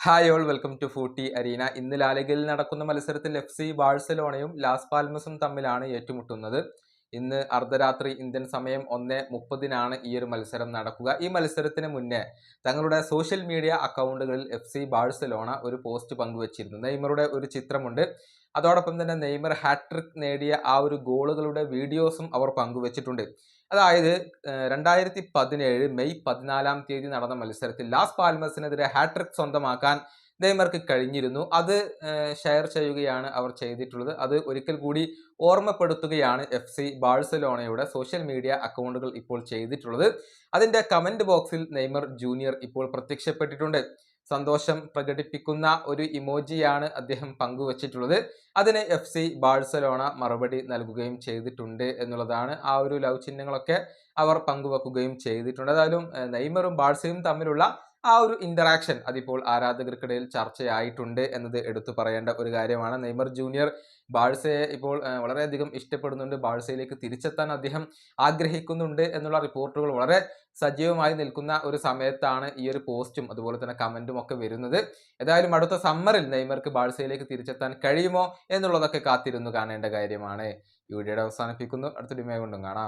Hi all welcome to Footy Arena. ഇന്ന് ലാലിഗയിൽ നടക്കുന്ന മത്സരത്തിൽ FC ബാഴ്സലോണയും ലാസ് പാൽമസും തമ്മിലാണ് ഏറ്റുമുട്ടുന്നത്. ഇന്ന് അർദ്ധരാത്രി ഇന്ത്യൻ സമയം 1:30 ഈ ഒരു മത്സരം നടക്കുക. ഈ മത്സരത്തിന് മുന്നേ തങ്ങളുടെ സോഷ്യൽ മീഡിയ അക്കൗണ്ടുകളിൽ FC ബാഴ്സലോണ ഒരു പോസ്റ്റ് പങ്കുവച്ചിരുന്നു. നെയ്മറുടെ ഒരു ചിത്രമുണ്ട്. അതോടൊപ്പം തന്നെ നെയ്മർ ഹാട്രിക് നേടിയ ആ ഒരു ഗോളുകളുടെ വീഡിയോസും അവർ പങ്കുവച്ചിട്ടുണ്ട്. അതായത് 2017 മെയ് 14 നടന്ന മത്സരത്തിൽ ലാസ് പാൽമസിനെതിരെ ഹാട്രിക് സ്വന്തമാക്കാൻ നെയ്മർക്ക് കഴിഞ്ഞിരുന്നു. അത് ഷെയർ ചെയ്യുകയാണ് അവർ ചെയ്തിട്ടുള്ളത്. അത് ഒരിക്കൽ കൂടി ഓർമ്മപ്പെടുത്തുകയാണ് FC ബാഴ്സലോണയുടെ സോഷ്യൽ മീഡിയ അക്കൗണ്ടുകൾ ഇപ്പോൾ ചെയ്തിട്ടുള്ളത്. അതിന്റെ കമന്റ് ബോക്സിൽ നെയ്മർ ജൂനിയർ ഇപ്പോൾ പ്രത്യക്ഷപ്പെട്ടിട്ടുണ്ട്. സന്തോഷം പ്രകടിപ്പിക്കുന്ന ഒരു ഇമോജിയാണ് അദ്ദേഹം പങ്കുവച്ചിട്ടുള്ളത്. അതിന് FC ബാഴ്സലോണ മറുപടി നൽകുകയും ചെയ്തിട്ടുണ്ട് എന്നുള്ളതാണ്. ആ ഒരു ലവ് ചിഹ്നങ്ങളൊക്കെ അവർ പങ്കുവെക്കുകയും ചെയ്തിട്ടുണ്ട്. ഏതായാലും നെയ്മറും ബാഴ്സയും തമ്മിലുള്ള ആ ഒരു ഇന്ററാക്ഷൻ അതിപ്പോൾ ആരാധകർക്കിടയിൽ ചർച്ചയായിട്ടുണ്ട് എന്നത് എടുത്തു പറയേണ്ട ഒരു കാര്യമാണ്. നെയ്മർ ജൂനിയർ ബാഴ്സയെ ഇപ്പോൾ വളരെയധികം ഇഷ്ടപ്പെടുന്നുണ്ട്. ബാഴ്സയിലേക്ക് തിരിച്ചെത്താൻ അദ്ദേഹം ആഗ്രഹിക്കുന്നുണ്ട് എന്നുള്ള റിപ്പോർട്ടുകൾ വളരെ സജീവമായി നിൽക്കുന്ന ഒരു സമയത്താണ് ഈ ഒരു പോസ്റ്റും അതുപോലെ തന്നെ കമന്റും ഒക്കെ വരുന്നത്. ഏതായാലും അടുത്ത സമ്മറിൽ നെയ്മർക്ക് ബാഴ്സയിലേക്ക് തിരിച്ചെത്താൻ കഴിയുമോ എന്നുള്ളതൊക്കെ കാത്തിരുന്നു കാണേണ്ട കാര്യമാണ്. ഈ വീഡിയോയുടെ അവസാനിപ്പിക്കുന്നു. അടുത്ത വീഡിയോയുമായി വീണ്ടും കാണാം.